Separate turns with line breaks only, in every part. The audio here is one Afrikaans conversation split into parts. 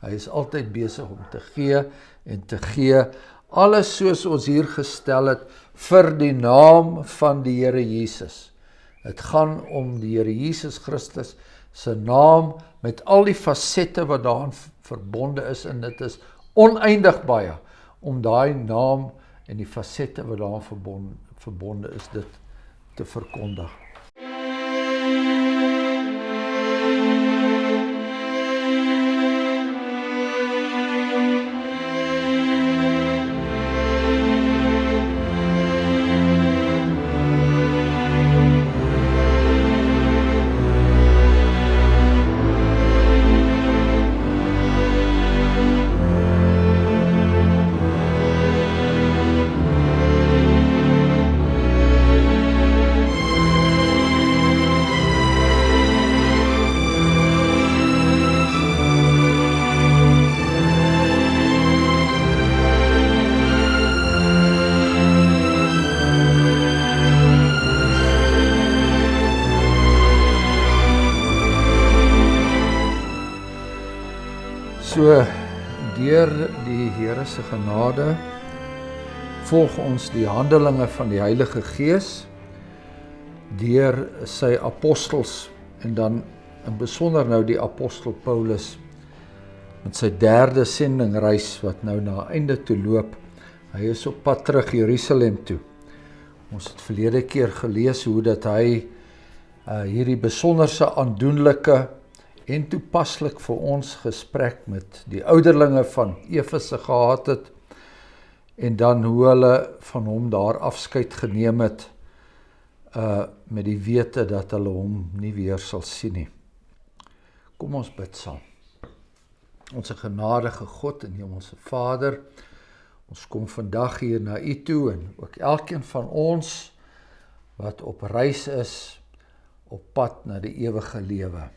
Hy is altyd besig om te gee en te gee, alles soos ons hier gestel het, vir die naam van die Here Jesus. Het gaan om die Here Jesus Christus se naam met al die fasette wat daarin verbonde is, en dit is oneindig baie om daai naam en die fasette wat daarin verbonde is, dit te verkondig. So, deur die Here se genade, volg ons die handelinge van die Heilige Gees, deur sy apostels, en dan in besonder nou die apostel Paulus, met sy 3de sendingreis, wat nou na einde toe loop. Hy is op pad terug Jerusalem toe. Ons het verlede keer gelees hoe dat hy hierdie besonderse aandoenlike en toepaslik vir ons gesprek met die ouderlinge van Efese gehad het, en dan hoe hulle van hom daar afskeid geneem het, met die wete dat hulle hom nie weer sal sien nie. Kom ons bid saam. Onse genadige God en Hemelse Vader, ons kom vandag hier na U toe, en ook elkeen van ons wat op reis is, op pad na die ewige lewe.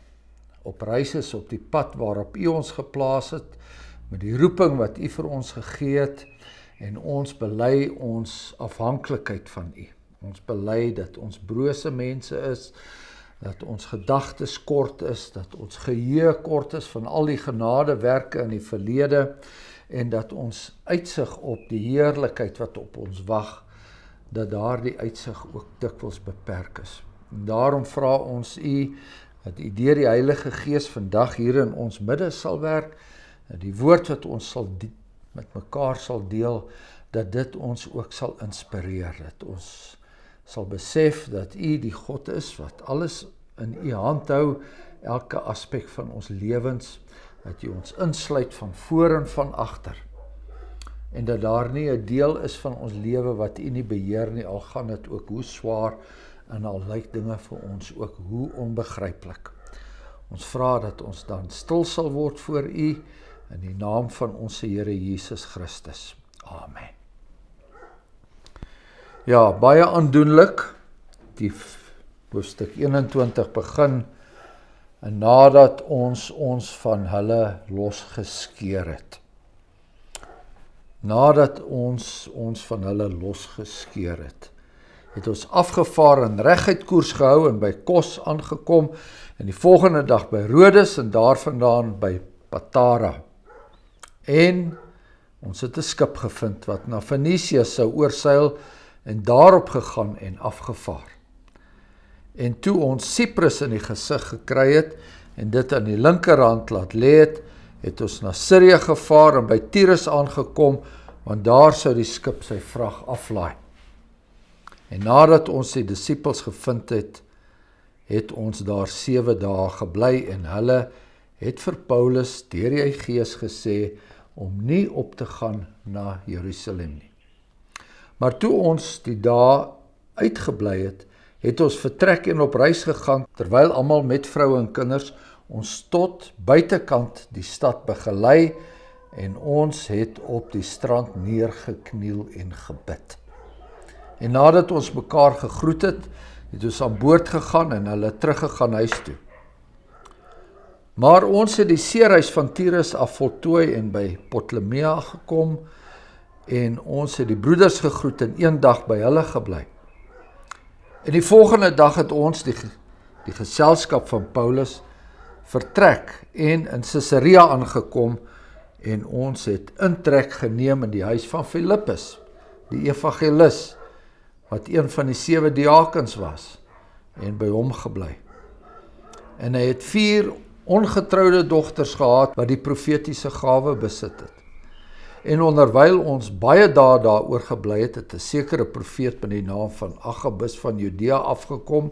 Op reis is op die pad waarop U ons geplaas het, met die roeping wat U vir ons gegee het, en ons bely ons afhanklikheid van U. Ons bely dat ons brose mense is, dat ons gedagtes kort is, dat ons geheue kort is van al die genadewerke in die verlede, en dat ons uitsig op die heerlikheid wat op ons wag, dat daardie uitsig ook dikwels beperk is. En daarom vra ons U, dat U deur die Heilige Gees vandag hier in ons midde sal werk, dat die woord wat ons met mekaar sal deel, dat dit ons ook sal inspireer, dat ons sal besef dat U die God is wat alles in U hand hou, elke aspek van ons lewens, dat U ons insluit van voor en van agter, en dat daar nie 'n deel is van ons lewe wat U nie beheer nie, al gaan dit ook hoe swaar, en al lyk dinge vir ons ook hoe onbegryplik. Ons vra dat ons dan stil sal word voor U, in die naam van ons Here Jesus Christus. Amen. Ja, baie aandoenlik, die hoofstuk 21 begin, en nadat ons van hulle losgeskeur het. Nadat ons van hulle losgeskeur het ons afgevaar en reguit koers gehou en by Kos aangekom, en die volgende dag by Rodes en daarvandaan by Patara. En ons het 'n skip gevind wat na Fenisië sou oorseil, en daarop gegaan en afgevaar. En toe ons Cyprus in die gesig gekry het, en dit aan die linkerhand laat lê het ons na Sirië gevaar en by Tyrus aangekom, want daar sou die skip sy vrag aflaai. En nadat ons die disippels gevind het ons daar 7 dae gebly, en hulle het vir Paulus deur die Gees gesê om nie op te gaan na Jerusalem nie. Maar toe ons die dae uitgebly het ons vertrek en op reis gegaan, terwyl almal met vroue en kinders ons tot buitekant die stad begelei, en ons het op die strand neergekniel en gebid. En nadat ons mekaar gegroet het ons aan boord gegaan en hulle teruggegaan huis toe. Maar ons het die seereis van Tyrus af voltooi en by Ptolemea gekom, en ons het die broeders gegroet en 1 dag by hulle gebly. En die volgende dag het ons die geselskap van Paulus vertrek en in Caesarea aangekom, en ons het intrek geneem in die huis van Filippus, die evangelis, wat een van die 7 diakens was, en by hom gebly. En hy het 4 ongetroude dogters gehad, wat die profetiese gawe besit het. En onderwyl ons baie dae daaroor gebly het, het 'n sekere profeet met die naam van Agabus van Judea afgekom,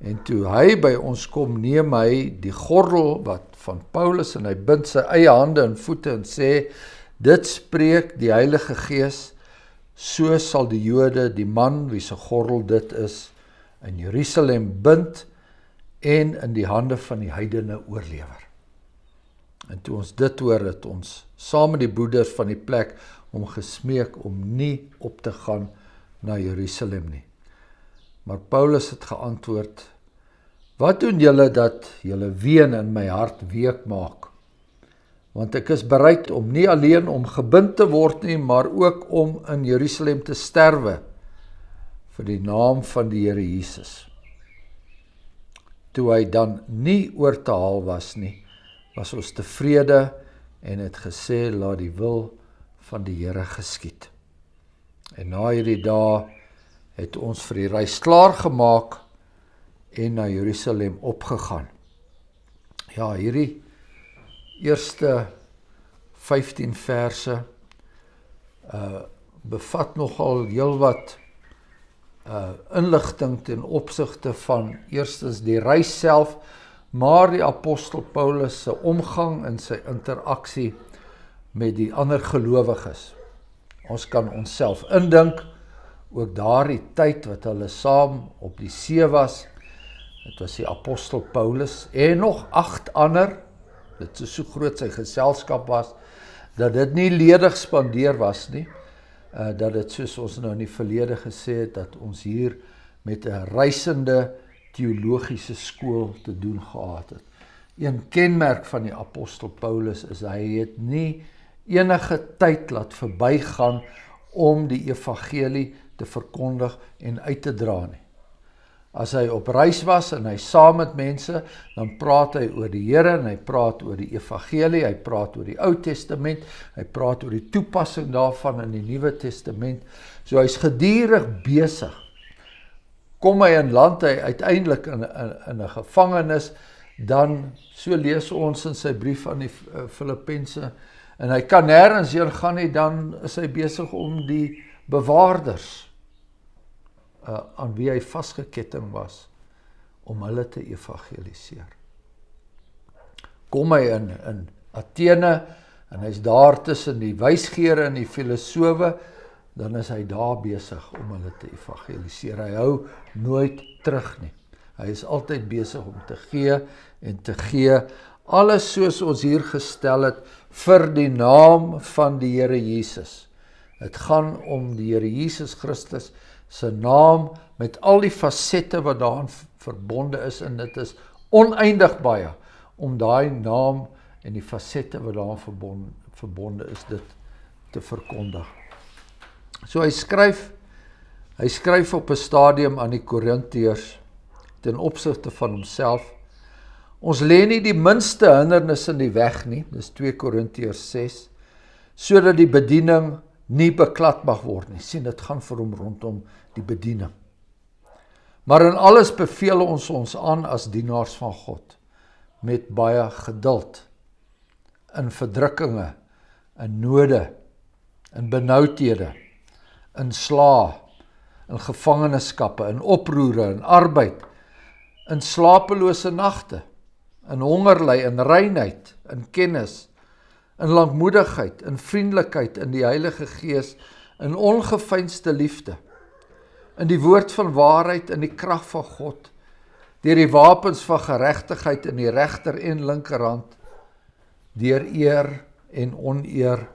en toe hy by ons kom, neem hy die gordel wat van Paulus, en hy bind sy eie hande en voete en sê, dit spreek die Heilige Gees, so sal die Jode die man wie se gordel dit is, in Jerusalem bind en in die hande van die heidene oorlewer. En toe ons dit hoor, het ons saam met die broeders van die plek om gesmeek om nie op te gaan na Jerusalem nie. Maar Paulus het geantwoord, wat doen julle dat julle ween in my hart week maak? Want ek is bereid om nie alleen om gebind te word nie, maar ook om in Jerusalem te sterwe vir die naam van die Here Jesus. Toe hy dan nie oor te haal was nie, was ons tevrede en het gesê, laat die wil van die Here geskied. En na hierdie dae het ons vir die reis klaar gemaak en na Jerusalem opgegaan. Ja, hierdie eerste 15 verse bevat nogal heelwat inligting ten opsigte van eerstens die reis self, maar die apostel Paulus se omgang en sy interaksie met die ander gelowiges. Ons kan onsself indink, ook daardie tyd wat hulle saam op die see was, dit was die apostel Paulus en nog 8 ander, dit is so groot sy geselskap was, dat dit nie ledig spandeer was nie, dat dit soos ons nou in die verlede gesê het, dat ons hier met 'n reisende teologiese skool te doen gehad het. Een kenmerk van die apostel Paulus is, hy het nie enige tyd laat verbygaan om die evangelie te verkondig en uit te dra nie. As hy op reis was en hy saam met mense, dan praat hy oor die Here en hy praat oor die evangelie, hy praat oor die Ou Testament, hy praat oor die toepassing daarvan in die Nuwe Testament. So hy's gedurig besig. Kom hy in land, hy uiteindelik in 'n gevangenis, dan, so lees ons in sy brief aan die Filippense, en hy kan nêrens heen gaan nie, dan is hy besig om die bewaarders aan wie hy vasgeketting was, om hulle te evangeliseer. Kom hy in Athene, en hy's daar tussen die wysgeere en die filosowe, dan is hy daar besig om hulle te evangeliseer. Hy hou nooit terug nie. Hy is altyd besig om te gee en te gee, alles soos ons hier gestel het, vir die naam van die Here Jesus. Het gaan om die Here Jesus Christus, sy naam, met al die fasette wat daarin verbonde is, en dit is oneindig baie, om daai naam en die fasette wat daarin verbonde is, dit te verkondig. So hy skryf op 'n stadium aan die Korintiërs, ten opsigte van homself, ons lê nie die minste hindernis in die weg nie, dis 2 Korintiërs 6, sodat die bediening nie beklad mag word nie. Sien, dit gaan vir hom rondom die bediening. Maar in alles beveel ons aan as dienaars van God, met baie geduld, in verdrukkinge, in node, in benoudhede, in slaa, in gevangenskappe, in oproere, in arbeid, in slapelose nagte, in hongerly, in reinheid, in kennis, in lankmoedigheid, in vriendelikheid, in die Heilige Gees, in ongeveinsde liefde, in die woord van waarheid, in die krag van God, deur die wapens van geregtigheid in die regter en linkerhand, deur eer en oneer,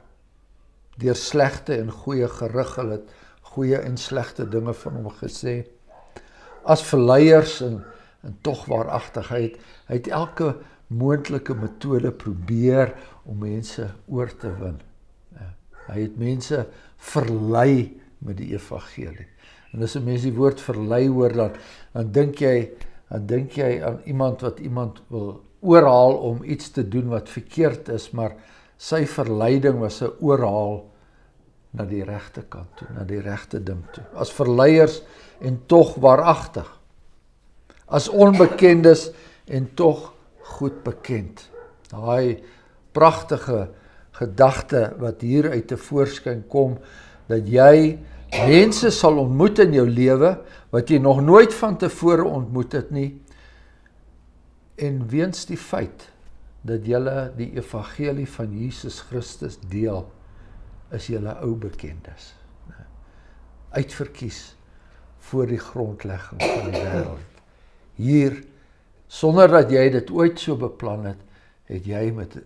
deur slegte en goeie gerig, hulle het goeie en slegte dinge van hom gesê, as verleiers en tog waaragtig, hy het elke moontlike metode probeer om mense oor te win. Hy het mense verlei met die evangelie. En as 'n mens die woord verlei hoor, dan dink jy aan iemand wat iemand wil oorhaal om iets te doen wat verkeerd is, maar Sy verleiding was 'n oorhaal na die regte kant toe, na die regte ding toe. As verleiers en tog waaragtig. As onbekendes en tog goed bekend. Daai pragtige gedagte wat hier uit 'n voorskyn kom, dat jy mense sal ontmoet in jou lewe, wat jy nog nooit van tevore ontmoet het nie, en weens die feit, dat julle die evangelie van Jesus Christus deel, is julle ou bekendes. Uitverkies voor die grondlegging van die wêreld. Hier, sonder dat jy dit ooit so beplan het, is jy met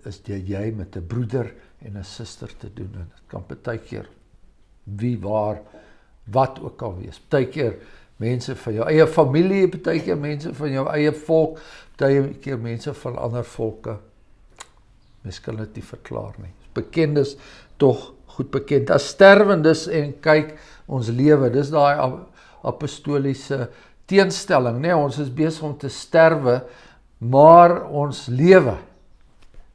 'n broeder en 'n suster te doen. En dit kan partykeer wie, waar, wat ook al wees. Partykeer mense van jou eie familie, partykeer mense van jou eie volk, partykeer mense van ander volke. Mens kan dit nie verklaar nie. Bekendes tog goed bekend. As sterwendes en kyk ons lewe, dis daai apostoliese teenstelling, nee, ons is besig om te sterwe, maar ons lewe.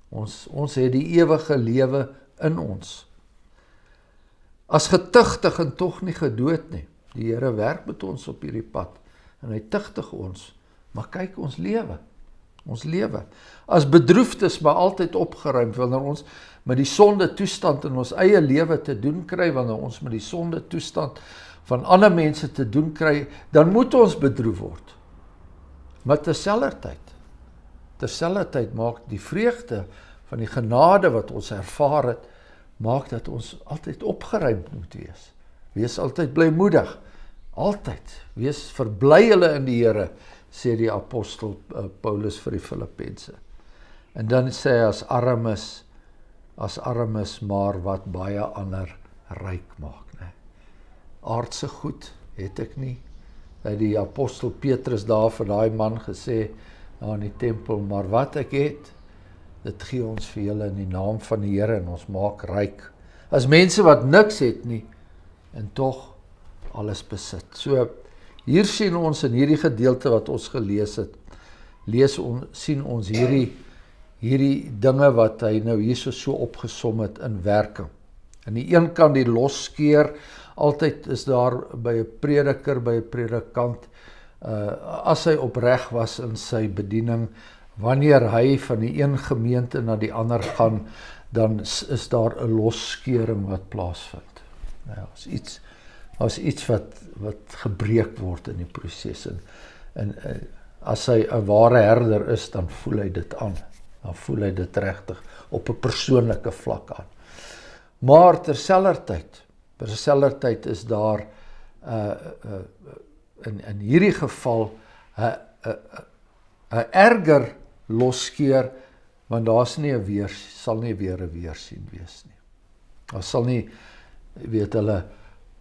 Ons het die ewige lewe in ons. As getugtig en tog nie gedood nie. Die Here werk met ons op hierdie pad en hy tugtig ons. Maar kyk, ons lewe. Ons lewe. As bedroefdes, maar altyd opgeruimd, wanneer ons met die sonde toestand in ons eie lewe te doen kry, wanneer ons met die sonde toestand van ander mense te doen kry, dan moet ons bedroef word. Maar terselfdertyd maak die vreugde van die genade wat ons ervaar het, maak dat ons altyd opgeruimd moet wees. Wees altyd blymoedig. Altyd. Wees verbly hulle in die Here, sê die apostel Paulus vir die Filippense. En dan sê hy as arm is, maar wat baie ander ryk maak. Nee. Aardse goed het ek nie. Hy die apostel Petrus daar vir daai man gesê, in die tempel, maar wat ek het, dit gee ons vir julle in die naam van die Here en ons maak ryk. As mense wat niks het nie, en tog alles besit. So, hier sien ons in hierdie gedeelte wat ons gelees het, sien ons hierdie dinge wat hy nou hierso so opgesom het in werking. Aan die een kant die losskeer, altyd is daar by 'n prediker, by 'n predikant, as hy opreg was in sy bediening, wanneer hy van die een gemeente na die ander gaan, dan is daar 'n losskering wat plaasvind. Nou, as iets wat gebreek word in die proses. En as hy 'n ware herder is, dan voel hy dit aan. Dan voel hy dit regtig op 'n persoonlike vlak aan. Maar terselfdertyd is daar in hierdie geval 'n erger losskeer, want daar's sal nie weer 'n weersien wees nie. Daar sal nie, hulle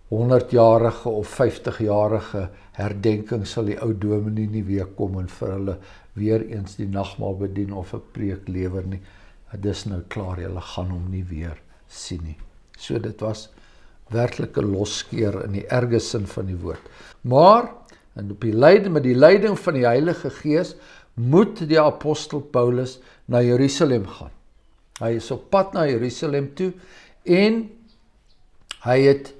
100-jarige of 50-jarige herdenking sal die ou dominee nie weer kom en vir hulle weer eens die nagmaal bedien of 'n preek lewer nie. Dis nou klaar, hulle gaan hom nie weer sien nie. So dit was werklike losskeer in die erge sin van die woord. Maar met die leiding van die Heilige Gees moet die apostel Paulus na Jerusalem gaan. Hy is op pad na Jerusalem toe en hy het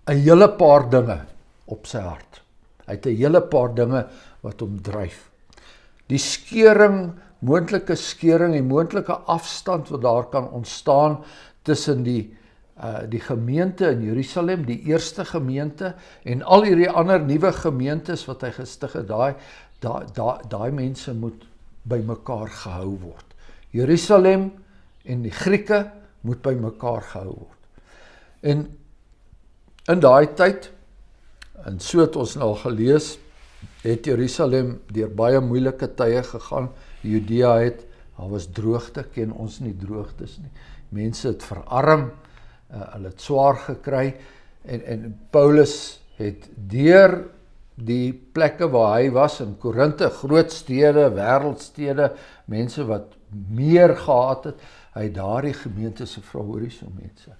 'n hele paar dinge op sy hart. Hy het 'n hele paar dinge wat hom dryf. Die moontlike skering, die moontlike afstand wat daar kan ontstaan tussen die gemeente in Jerusalem, die eerste gemeente, en al hierdie ander nuwe gemeentes wat hy gestig het, daai mense moet by mekaar gehou word. Jerusalem en die Grieke moet by mekaar gehou word. En in daai tyd, en so het ons al gelees, het Jerusalem deur baie moeilike tye gegaan. Judea daar was droogte, ken ons nie droogtes nie. Mense het verarm, hulle het swaar gekry, en Paulus het deur die plekke waar hy was, in Korinthe, groot stede, wêreldstede, mense wat meer gehad het, hy daardie gemeente se vra, hoor hierso mense,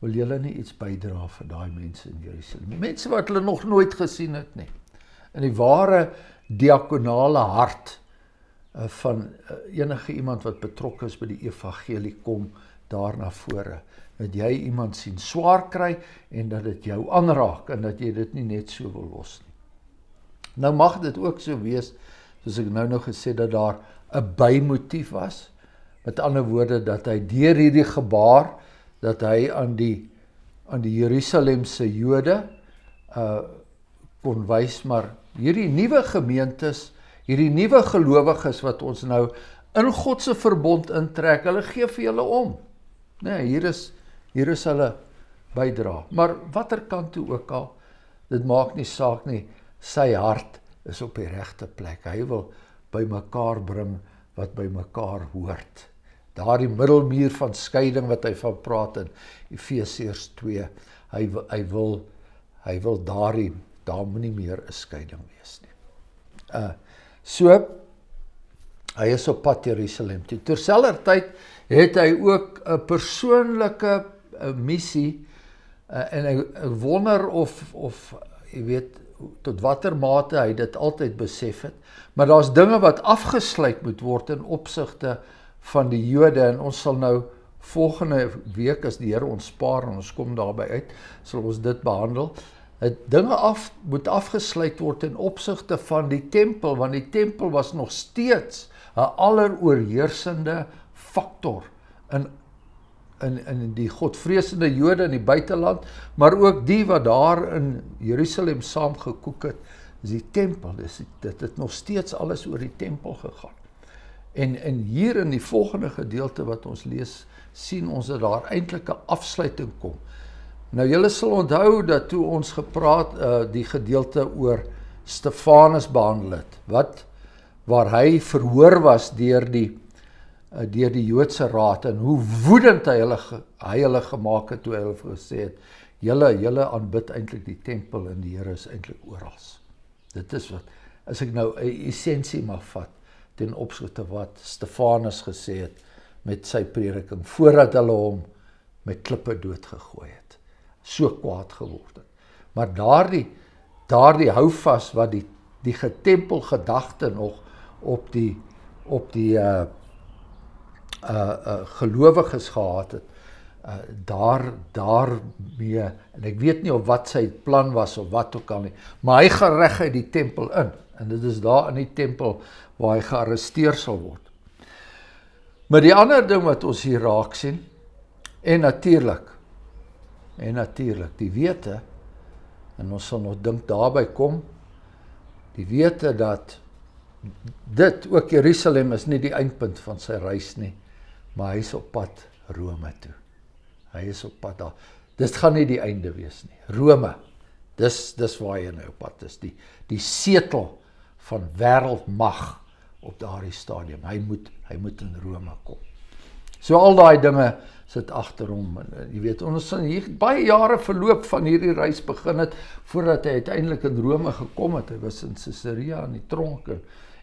wil julle nie iets bydra vir daai mense in Jerusalem? Mense wat hulle nog nooit gesien het nie. In die ware diakonale hart van enige iemand wat betrokke is by die evangelie kom daar na vore, dat jy iemand sien swaar kry en dat dit jou aanraak en dat jy dit nie net so wil los nie. Nou mag dit ook so wees, soos ek nou gesê, dat daar 'n bymotief was, met ander woorde dat hy deur hierdie gebaar, dat hy aan die Jerusalemse Jode kon wys, maar hierdie nuwe gemeentes, hierdie nuwe gelowiges wat ons nou in God se verbond intrek, hulle gee vir julle om. Nee, hier is hulle bydra. Maar watter kant toe ook al, dit maak nie saak nie, sy hart is op die regte plek. Hy wil by mekaar bring wat by mekaar hoort. Daardie middelmuur van skeiding wat hy van praat in Efesiërs 2, hy wil daar moet nie meer 'n skeiding wees nie. So, hy is op pad Jerusalem toe. Terselfdertyd het hy ook 'n persoonlike missie, en ek wonder of jy weet, tot watter mate hy dit altyd besef het, maar daar's dinge wat afgesluit moet word in opsigte van die Jode, en ons sal nou volgende week, as die Here ons spaar en ons kom daarby uit, sal ons dit behandel. Dinge moet afgesluit word in opsigte van die tempel, want die tempel was nog steeds 'n alleroorheersende faktor in die godvreesende Jode in die buiteland, maar ook die wat daar in Jerusalem saam gekoek het, is die tempel. Dit het nog steeds alles oor die tempel gegaan. En hier in die volgende gedeelte wat ons lees, sien ons dat daar eintlik 'n afsluiting kom. Nou julle sal onthou dat toe ons gepraat die gedeelte oor Stefanus behandel het, waar hy verhoor was deur die Joodse raad, en hoe woedend hy hulle gemaak het toe hy hulle gesê het, julle aanbid eintlik die tempel en die Here is eintlik oral. Dit is wat, as ek nou 'n essensie mag vat, ten opsigte wat Stefanus gesê het met sy prediking, voordat hulle hom met klippe doodgegooi het, so kwaad geword het. Maar daardie houvas wat die getempelgedagte nog op die gelowiges gehad het, daarmee, en ek weet nie of wat sy plan was of wat ook al nie, maar hy gaan reg uit die tempel in, en dit is daar in die tempel waar hy gearresteer sal word. Maar die ander ding wat ons hier raak sien, en natuurlik, die wete, en ons sal nog dink daarby kom, die wete dat dit, ook Jerusalem is nie die eindpunt van sy reis nie, maar hy is op pad Rome toe. Hy is op pad daar. Dit gaan nie die einde wees nie. Rome, dis waar hy nou op pad is. Die setel van wêreldmag op daardie stadium. Hy moet in Rome kom. So al daai dinge sit agter hom. Jy weet, ons het hier baie jare verloop van hierdie reis begin het, voordat hy uiteindelik in Rome gekom het. Hy was in Caesarea in die tronk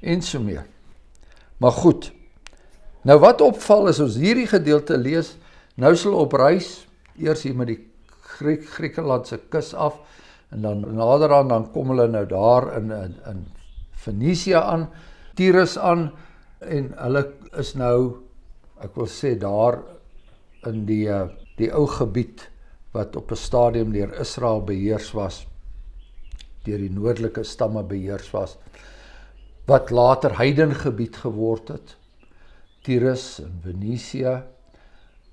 en so meer. Maar goed, nou wat opval is, ons hierdie gedeelte lees, nou sal op reis, eers hier met die Griekenlandse kus af, en dan naderhand, dan kom hulle nou daar in Fenisië aan, Tyrus aan, en hulle is nou, ek wil sê daar in die ou gebied, wat op 'n stadium deur Israel beheers was, deur die noordelike stamme beheers was, wat later heidengebied geword het, Tyrus en Venesië,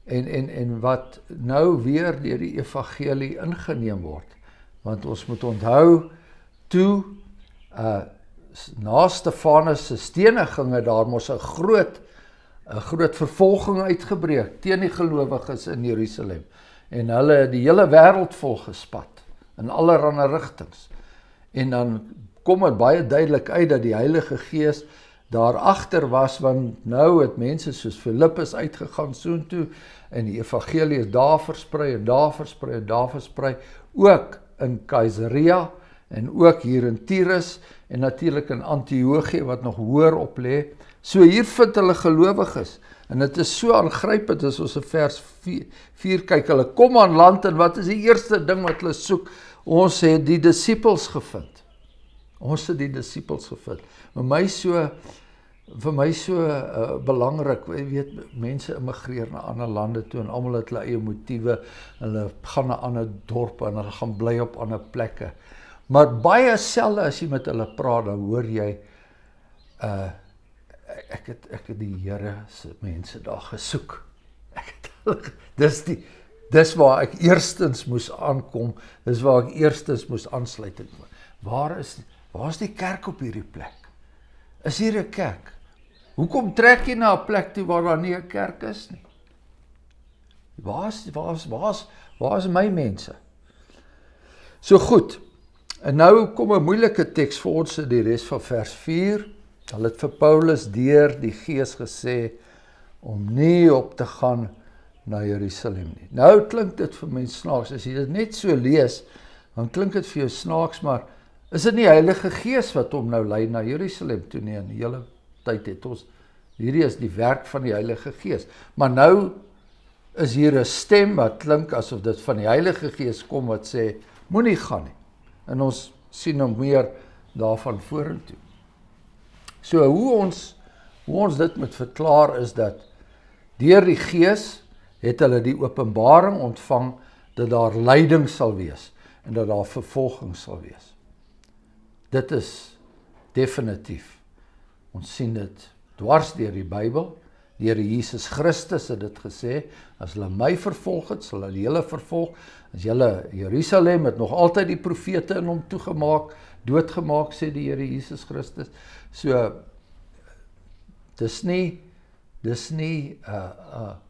en wat nou weer deur die evangelie ingeneem word. Want ons moet onthou, toe na Stefanus se steninge daar mos 'n groot vervolging uitgebreek teen die gelowiges in Jerusalem. En hulle het die hele wêreld volgespat, in allerlei rigtings. En dan kom dit baie duidelik uit dat die Heilige Gees daar agter was, want nou het mense soos Filippus uitgegaan soontoe, en die evangelie is daar versprei, en daar versprei, en daar versprei, ook in Caesarea, en ook hier in Tyrus, en natuurlik in Antiochië, wat nog hoër op lê. So hier vind hulle gelowiges, en dit is so aangrypend as ons in vers 4 kyk, hulle kom aan land, en wat is die eerste ding wat hulle soek? Ons het die disippels gevind. Ons het die disippels gevind. Maar my so vir my so belangrik, jy weet, mense immigreer na ander lande toe en almal het hulle eie motiewe, hulle gaan na ander dorpe en hulle gaan bly op ander plekke. Maar baie selde as jy met hulle praat, dan hoor jy, ek het die Here se mense daar gesoek. Dis waar ek eerstens moes aankom, dis waar ek eerstens moes aansluit. Waar is die kerk op hierdie plek? Is hier 'n kerk? Hoekom trek jy na 'n plek toe waar daar nie 'n kerk is nie? Waar is my mense? So goed, en nou kom 'n moeilike teks vir ons in die res van vers 4. Hulle het vir Paulus deur die Gees gesê om nie op te gaan na Jerusalem nie. Nou klink dit vir mense snaaks, as jy dit net so lees, dan klink dit vir jou snaaks, maar is dit nie Heilige Gees wat hom nou lei na Jerusalem toe nie? In die hele tyd het ons, hierdie is die werk van die Heilige Gees. Maar nou is hier 'n stem wat klink asof dit van die Heilige Gees kom wat sê, moenie gaan nie. En ons sien nog meer daarvan vorentoe. So hoe ons dit moet verklaar is dat deur die Gees het hulle die openbaring ontvang dat daar lyding sal wees en dat daar vervolging sal wees. Dit is definitief. Ons sien dit dwars deur die Bybel. Die Here Jesus Christus het dit gesê, as hulle my vervolg het, sal hulle julle vervolg. As julle Jerusalem het nog altyd die profete in hom toegemaak, doodgemaak, sê die Here Jesus Christus. So, dis nie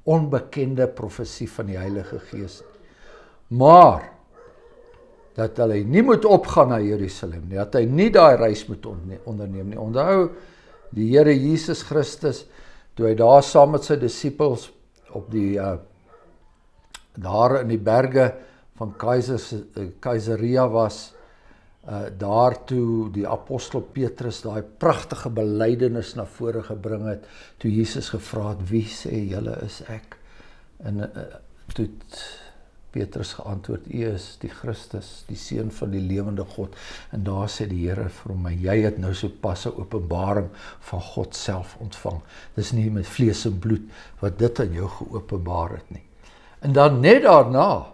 onbekende profesie van die Heilige Gees. Maar, dat hulle nie moet opgaan na Jerusalem nie, dat hy nie daai reis moet onderneem nie. Onthou, die Here Jesus Christus, toe hy daar saam met sy disippels op die, daar in die berge van Caesarea was, daar toe die apostel Petrus daai pragtige belydenis na vore gebring het, toe Jesus gevra het, wie sê julle is ek? En toe het Petrus geantwoord, U is die Christus, die Seun van die lewende God. En daar sê die Here vir hom, jy het nou so pas 'n openbaring van God self ontvang. Dis nie met vlees en bloed wat dit aan jou geopenbaar het nie. En dan net daarna,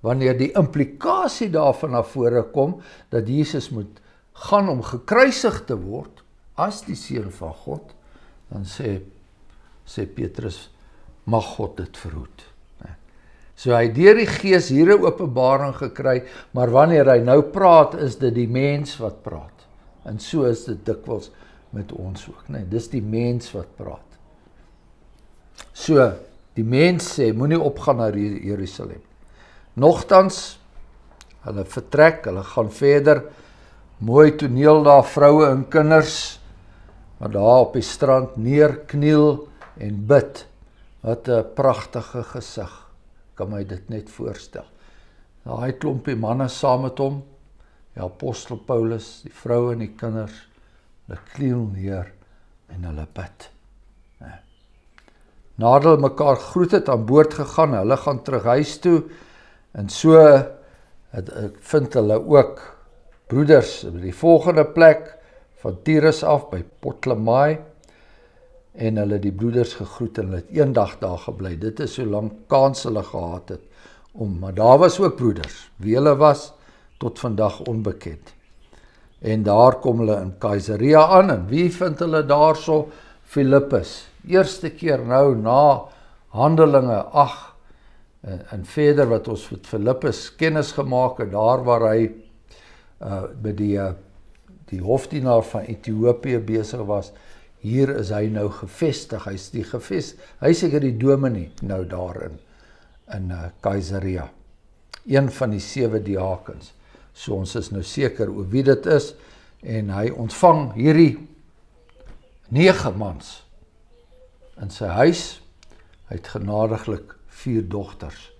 wanneer die implikasie daarvan na vore kom, dat Jesus moet gaan om gekruisig te word, as die Seun van God, dan sê Petrus, mag God dit verhoed. So hy het deur die Gees hier 'n openbaring gekry, maar wanneer hy nou praat, is dit die mens wat praat. En so is dit dikwels met ons ook, nee, dis die mens wat praat. So, die mens sê, moenie opgaan na Jerusalem. Nogtans, hulle vertrek, hulle gaan verder, mooi toneel daar, vroue en kinders, wat daar op die strand neerkniel en bid. Wat 'n pragtige gesig. Kan my dit net voorstel. Daai klompie manne saam met hom, die apostel Paulus, die vroue en die kinders, hulle kniel neer en hulle bid. Nadat hulle mekaar groet het, aan boord gegaan, hulle gaan terug huis toe, en so vind hulle ook broeders by die volgende plek, van Tyrus af, by Ptolemai, en hulle die broeders gegroet en hulle het een dag daar gebly. Dit is so lank kans hulle gehad het maar daar was ook broeders. Wie hulle was, tot vandag onbekend. En daar kom hulle in Caesarea aan, en wie vind hulle daarso? Filippus. Eerste keer nou na Handelinge 8 en verder wat ons met Filippus kennis gemaak het, daar waar hy by die hofdienaar van Ethiopië besig was. Hier is hy nou gevestig, hy is seker die dominee nou daar in Caesarea, een van die 7 diakens, so ons is nou seker oor wie dit is, en hy ontvang hierdie 9 mans in sy huis, hy het genadiglik 4 dogters,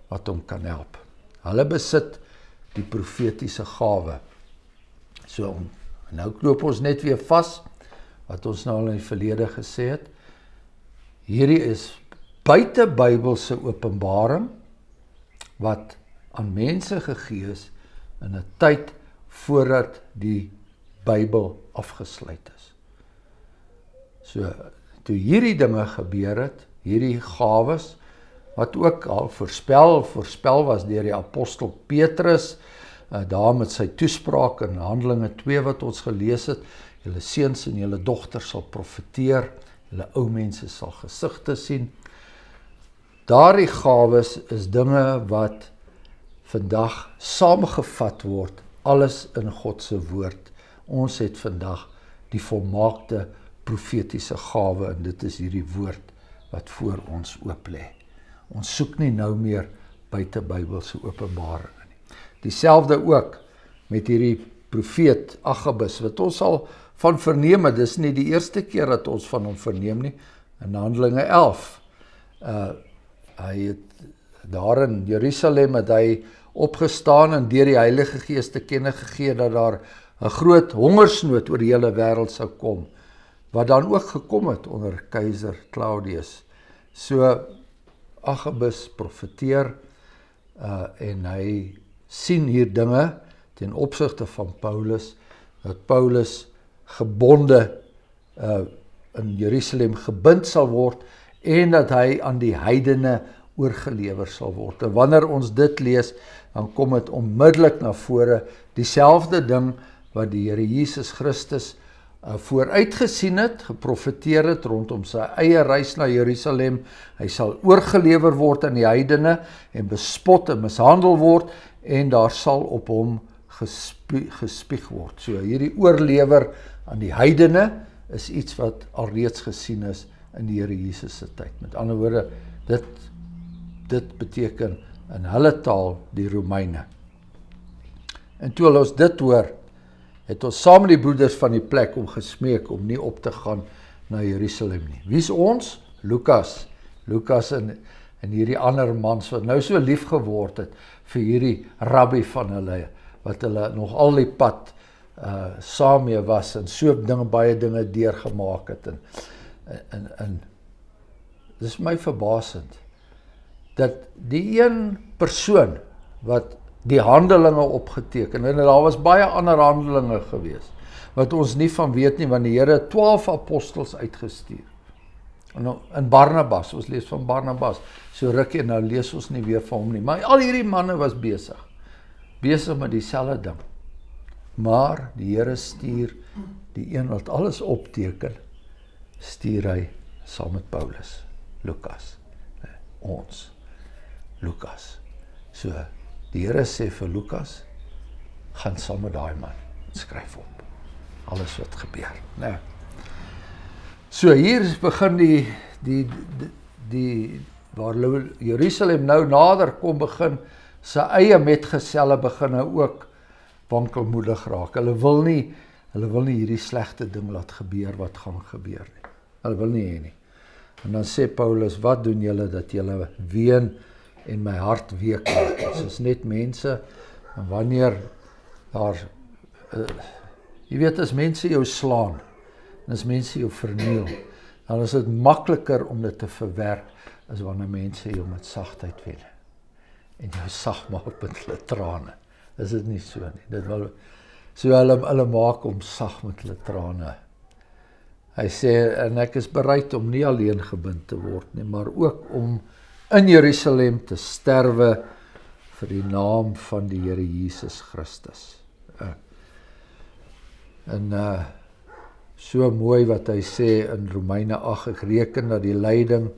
wat hom kan help. Hulle besit die profetiese gawe, so nou knoop ons net weer vas, wat ons nou al in die verlede gesê het, hierdie is buite Bybelse openbaring, wat aan mense gegee is, in 'n tyd voordat die Bybel afgesluit is. So, toe hierdie dinge gebeur het, hierdie gawes, wat ook al voorspel was deur die apostel Petrus, daar met sy toespraak in Handelinge 2 wat ons gelees het, julle seuns en julle dogters sal profeteer, julle ou mense sal gesigte sien. Daardie gawes is dinge wat vandag saamgevat word, alles in God se woord. Ons het vandag die volmaakte profetiese gawe, en dit is hierdie woord wat voor ons oop lê. Ons soek nie nou meer buite Bybelse openbaringe nie. Dieselfde ook met hierdie profeet Agabus, wat ons al van verneem het. Dis nie die eerste keer dat ons van hom verneem nie. In Handelinge 11, hy het daar in Jerusalem het hy opgestaan en deur die Heilige Gees te kenne gegee dat daar 'n groot hongersnood oor die hele wêreld sou kom, wat dan ook gekom het onder keiser Claudius. So Agabus profeteer en hy sien hier dinge ten opsigte van Paulus, dat Paulus gebonde in Jerusalem gebind sal word en dat hy aan die heidene oorgelewer sal word. En wanneer ons dit lees, dan kom dit onmiddellik na vore, dieselfde ding wat die Here Jesus Christus vooruitgesien het, geprofeteer het rondom sy eie reis na Jerusalem. Hy sal oorgelewer word aan die heidene en bespot en mishandel word en daar sal op hom gespieg word. So hierdie oorlewer aan die heidene is iets wat alreeds gesien is in die Here Jesus se tyd. Met ander woorde, dit beteken in hulle taal die Romeine. En toe ons dit hoor, het ons saam met die broeders van die plek om gesmeek om nie op te gaan na Jerusalem nie. Wie is ons? Lukas en hierdie ander mans wat nou so lief geword het vir hierdie rabbi van hulle, wat hulle nog al die pad saam mee was en so baie dinge deurgemaak het. En dis my verbasend dat die een persoon wat die handelinge opgeteken, en daar was baie ander handelinge gewees, wat ons nie van weet nie, want die Here het 12 apostels uitgestuur. En Barnabas, ons lees van Barnabas, so rukkie en nou lees ons nie weer van hom nie, maar al hierdie manne was besig met dieselfde ding. Maar die Here stuur die een wat alles opteken, stuur hy saam met Paulus, Lukas, ons, Lukas. So, die Here sê vir Lukas, gaan saam met daai man, skryf op, alles wat gebeur. Nou, so hier begin waar Jerusalem nou nader kom begin, sy eie metgeselle begin nou ook wankelmoedig raak. Hulle wil nie hierdie slegte ding laat gebeur wat gaan gebeur nie. Hulle wil nie hê nie. En dan sê Paulus, wat doen julle dat julle ween en my hart week maak? Ons is net mense, en wanneer daar, jy weet, as mense jou slaan, en as mense jou verniel, dan is dit makliker om dit te verwerk, as wanneer mense jou met sagtheid wen, en jou sag maak met hulle trane. Is dit nie so nie? So hulle maak hom sag met hulle trane. Hy sê, en ek is bereid om nie alleen gebind te word nie, maar ook om in Jerusalem te sterwe vir die naam van die Here Jesus Christus. En so mooi wat hy sê in Romeine 8, ek reken dat die lyding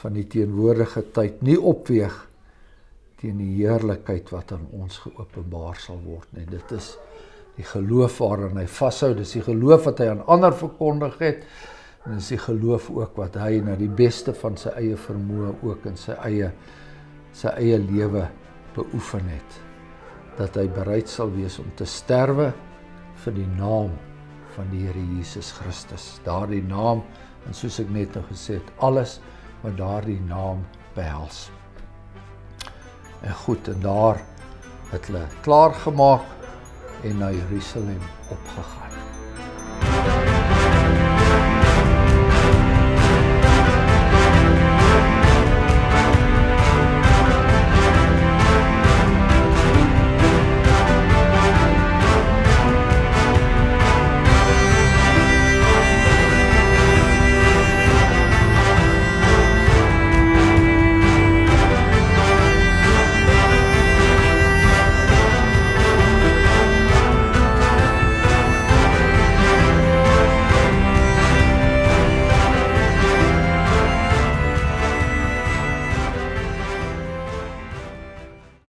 van die teenwoordige tyd nie opweeg teen die heerlikheid wat aan ons geopenbaar sal word nie. Dit is die geloof waaraan hy vashou, dis die geloof wat hy aan ander verkondig het, en dis die geloof ook wat hy na die beste van sy eie vermoë ook in sy eie lewe beoefen het, dat hy bereid sal wees om te sterwe vir die naam van die Here Jesus Christus. Daardie naam, en soos ek net nou gesê het, alles wat daardie naam behels. En goed, en daar het hulle klaar gemaak en na Jerusalem opgegaan.